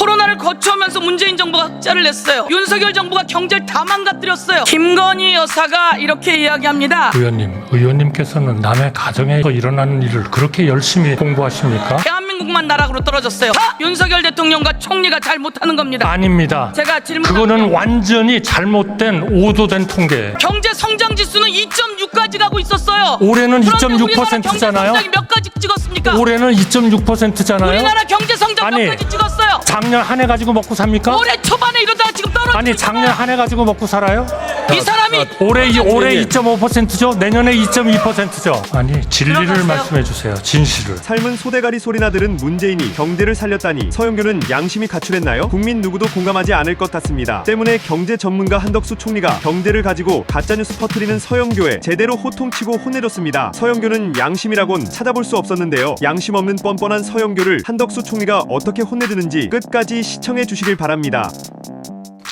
코로나를 거쳐오면서 문재인 정부가 흑자를 냈어요. 윤석열 정부가 경제를 다 망가뜨렸어요. 김건희 여사가 이렇게 이야기합니다. 의원님께서는 남의 가정에서 일어나는 일을 그렇게 열심히 공부하십니까? 대한민국만 나락으로 떨어졌어요. 다 윤석열 대통령과 총리가 잘못하는 겁니다. 아닙니다. 제가 그거는 완전히 잘못된 오도된 통계예요. 경제 성장 지수는 2.6까지 가고 있었어요. 올해는 그런데 2.6%잖아요. 우리나라 경제 성장이 몇 가지 찍었습니까? 올해는 2.6%잖아요. 우리나라 경제 성장 몇 가지 찍었어요? 작년 한 해 가지고 먹고 삽니까? 올해 초반에 이러다가 지금 떨어지고 아니 작년 한 해 가지고 먹고 살아요? 이 사람이 올해 2.5%죠? 내년에 2.2%죠? 아니 진리를 들어가세요. 말씀해 주세요. 진실을. 삶은 소대가리 소리나 들은 문재인이 경제를 살렸다니 서영교는 양심이 가출했나요? 국민 누구도 공감하지 않을 것 같습니다. 때문에 경제 전문가 한덕수 총리가 경제를 가지고 가짜뉴스 퍼뜨리는 서영교에 제대로 호통치고 혼내줬습니다. 서영교는 양심이라곤 찾아볼 수 없었는데요. 양심 없는 뻔뻔한 서영교를 한덕수 총리가 어떻게 혼내드는지 끝까지 시청해 주시길 바랍니다.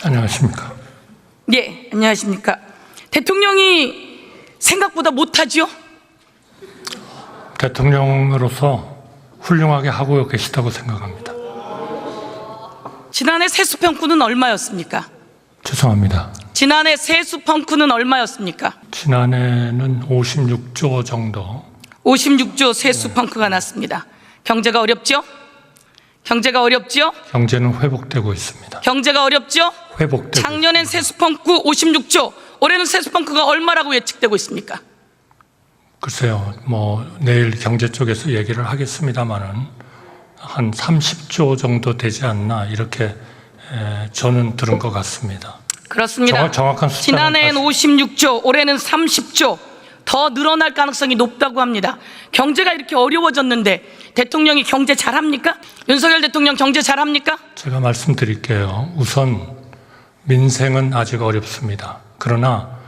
안녕하십니까? 예, 안녕하십니까. 대통령이 생각보다 못하지요? 대통령으로서 훌륭하게 하고 계시다고 생각합니다. 지난해 세수평가는 얼마였습니까? 죄송합니다. 지난해 세수평가는 얼마였습니까? 지난해는 56조 정도. 56조 세수평가가 났습니다. 경제가 어렵죠? 경제가 어렵죠? 경제는 회복되고 있습니다. 경제가 어렵죠? 회복되고. 작년엔 세수평가 56조, 올해는 세수평가가 얼마라고 예측되고 있습니까? 글쎄요, 내일 경제 쪽에서 얘기를 하겠습니다만은 한 30조 정도 되지 않나 이렇게 저는 들은 것 같습니다. 그렇습니다. 정확한 숫자는 지난해엔 56조, 올해는 30조 더 늘어날 가능성이 높다고 합니다. 경제가 이렇게 어려워졌는데 대통령이 경제 잘합니까? 윤석열 대통령 경제 잘합니까? 제가 말씀드릴게요. 우선 민생은 아직 어렵습니다. 그러나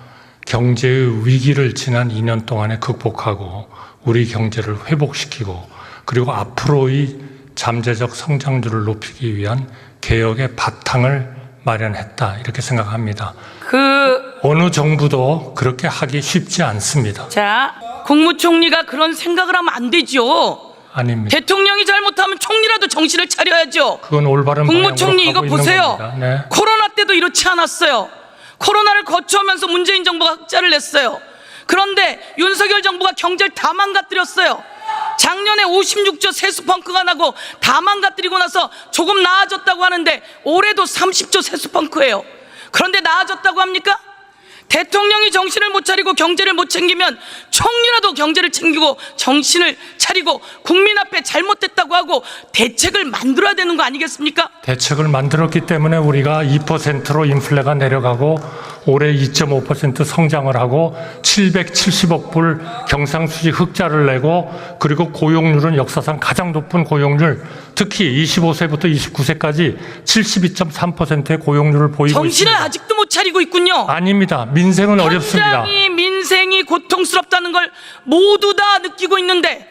경제의 위기를 지난 2년 동안에 극복하고 우리 경제를 회복시키고 그리고 앞으로의 잠재적 성장률을 높이기 위한 개혁의 바탕을 마련했다 이렇게 생각합니다. 어느 정부도 그렇게 하기 쉽지 않습니다. 자, 국무총리가 그런 생각을 하면 안 되죠. 아닙니다. 대통령이 잘못하면 총리라도 정신을 차려야죠. 그건 올바른 국무총리 이거 방향으로 가고 보세요. 있는 겁니다. 네. 코로나 때도 이렇지 않았어요. 코로나를 거쳐오면서 문재인 정부가 흑자를 냈어요. 그런데 윤석열 정부가 경제를 다 망가뜨렸어요. 작년에 56조 세수펑크가 나고 다 망가뜨리고 나서 조금 나아졌다고 하는데 올해도 30조 세수펑크예요. 그런데 나아졌다고 합니까? 대통령이 정신을 못 차리고 경제를 못 챙기면 총리라도 경제를 챙기고 정신을 차리고 국민 앞에 잘못됐다고 하고 대책을 만들어야 되는 거 아니겠습니까? 대책을 만들었기 때문에 우리가 2%로 인플레가 내려가고 올해 2.5% 성장을 하고 770억 불 경상수지 흑자를 내고 그리고 고용률은 역사상 가장 높은 고용률 특히 25세부터 29세까지 72.3%의 고용률을 보이고 정신을 있습니다. 아직도 못 차리고 있군요. 아닙니다. 민생은 어렵습니다. 굉장히 민생이 고통스럽다는 걸 모두 다 느끼고 있는데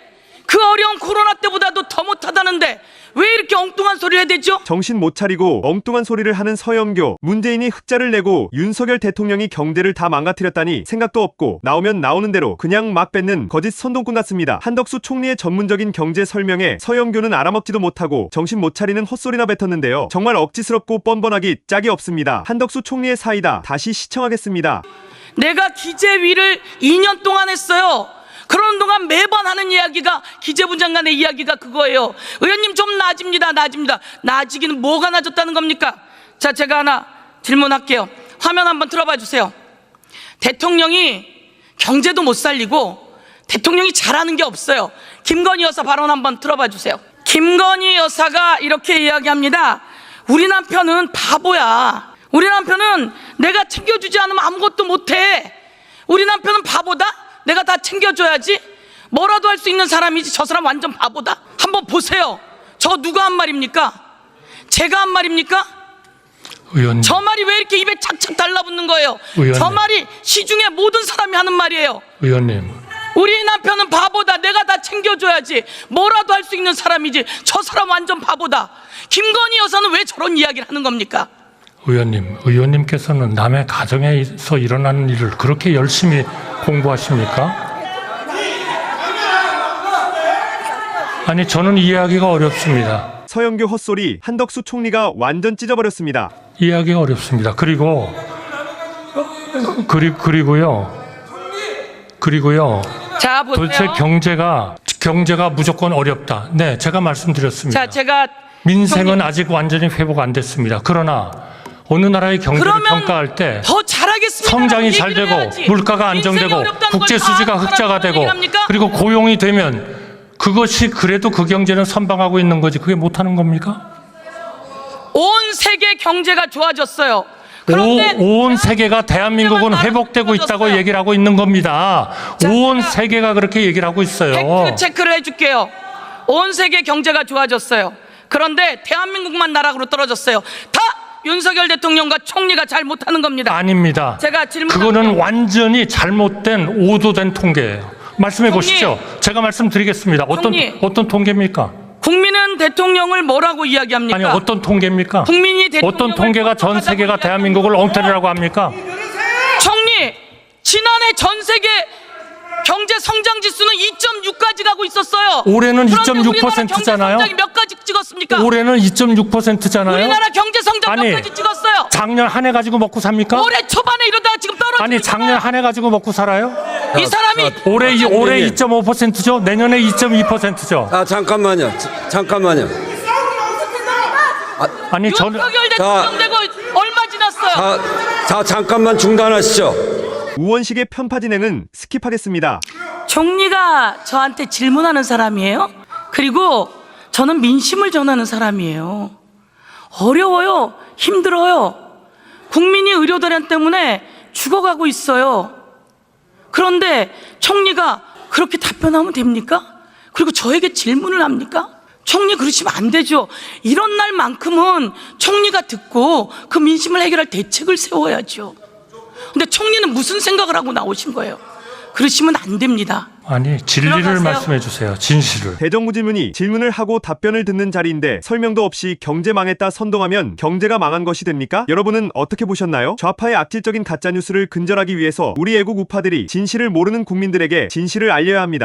그 어려운 코로나 때보다도 더 못하다는데 왜 이렇게 엉뚱한 소리를 해야 되죠? 정신 못 차리고 엉뚱한 소리를 하는 서영교. 문재인이 흑자를 내고 윤석열 대통령이 경제를 다 망가뜨렸다니 생각도 없고 나오면 나오는 대로 그냥 막 뱉는 거짓 선동꾼 같습니다. 한덕수 총리의 전문적인 경제 설명에 서영교는 알아먹지도 못하고 정신 못 차리는 헛소리나 뱉었는데요. 정말 억지스럽고 뻔뻔하기 짝이 없습니다. 한덕수 총리의 사이다 다시 시청하겠습니다. 내가 기재위를 2년 동안 했어요. 그러는 동안 매번 하는 이야기가 기재부 장관의 이야기가 그거예요. 의원님 좀 나아집니다. 나아지기는 뭐가 나아졌다는 겁니까? 자, 제가 하나 질문할게요. 화면 한번 틀어봐 주세요. 대통령이 경제도 못 살리고 대통령이 잘하는 게 없어요. 김건희 여사 발언 한번 틀어봐 주세요. 김건희 여사가 이렇게 이야기합니다. 우리 남편은 바보야. 우리 남편은 내가 챙겨주지 않으면 아무것도 못해. 우리 남편은 바보다? 내가 다 챙겨줘야지. 뭐라도 할 수 있는 사람이지. 저 사람 완전 바보다. 한번 보세요. 저 누가 한 말입니까? 제가 한 말입니까? 의원님, 저 말이 왜 이렇게 입에 착착 달라붙는 거예요? 의원님. 저 말이 시중에 모든 사람이 하는 말이에요. 의원님, 우리 남편은 바보다. 내가 다 챙겨줘야지. 뭐라도 할 수 있는 사람이지. 저 사람 완전 바보다. 김건희 여사는 왜 저런 이야기를 하는 겁니까? 의원님께서는 남의 가정에서 일어나는 일을 그렇게 열심히 공부하십니까? 아니 저는 이해하기가 어렵습니다. 서영교 헛소리 한덕수 총리가 완전 찢어버렸습니다. 이해하기가 어렵습니다. 그리고요. 자, 보세요. 도대체 경제가 무조건 어렵다. 네, 제가 말씀드렸습니다. 자, 제가 민생은 총리, 아직 완전히 회복 안 됐습니다. 그러나 어느 나라의 경제를 그러면 평가할 때 더 잘하겠습니다. 성장이 잘 되고 물가가 안정되고 국제 수지가 흑자가 되고 그리고 고용이 되면 그것이 그래도 그 경제는 선방하고 있는 거지. 그게 못하는 겁니까? 온 세계 경제가 좋아졌어요. 그런데 온 세계가 대한민국은 회복되고 있다고 얘기를 하고 있는 겁니다. 온 세계가 그렇게 얘기를 하고 있어요. 팩트 체크를 해줄게요. 온 세계 경제가 좋아졌어요. 그런데 대한민국만 나락으로 떨어졌어요. 다 윤석열 대통령과 총리가 잘 못하는 겁니다. 아닙니다. 제가 그거는 완전히 잘못된 오도된 통계예요. 말씀해 보시죠. 제가 말씀드리겠습니다. 어떤 통계입니까? 국민은 대통령을 뭐라고 이야기합니까? 아니 어떤 통계입니까? 국민이 대통령을 어떤 통계가 전 세계가 대한민국을 엉터리라고 합니까? 총리, 지난해 전 세계 경제 성장 지수는 2.6까지 가고 있었어요. 올해는 그런데 2.6%잖아요. 우리나라 경제 성장이 몇 가지 찍었습니까? 올해는 2.6%잖아요. 우리나라 경제 성장 아니, 몇 가지 찍었어요? 작년 한 해 가지고 먹고 삽니까? 올해 초반에 이러다가 지금 떨어지고 아니 작년 한 해 가지고 먹고 살아요? 이 사람이 올해 2.5%죠. 내년에 2.2%죠. 아 잠깐만요. 잠깐만요. 아니 저는 윤석열 대통령 되고 얼마 지났어요? 자 잠깐만 중단하시죠. 우원식의 편파 진행은 스킵하겠습니다. 총리가 저한테 질문하는 사람이에요. 그리고 저는 민심을 전하는 사람이에요. 어려워요. 힘들어요. 국민이 의료대란 때문에 죽어가고 있어요. 그런데 총리가 그렇게 답변하면 됩니까? 그리고 저에게 질문을 합니까? 총리 그러시면 안 되죠. 이런 날만큼은 총리가 듣고 그 민심을 해결할 대책을 세워야죠. 근데 총리는 무슨 생각을 하고 나오신 거예요? 그러시면 안 됩니다. 아니 진리를 들어가세요. 말씀해 주세요. 진실을. 대정부질문이 질문을 하고 답변을 듣는 자리인데 설명도 없이 경제 망했다 선동하면 경제가 망한 것이 됩니까? 여러분은 어떻게 보셨나요? 좌파의 악질적인 가짜뉴스를 근절하기 위해서 우리 애국 우파들이 진실을 모르는 국민들에게 진실을 알려야 합니다.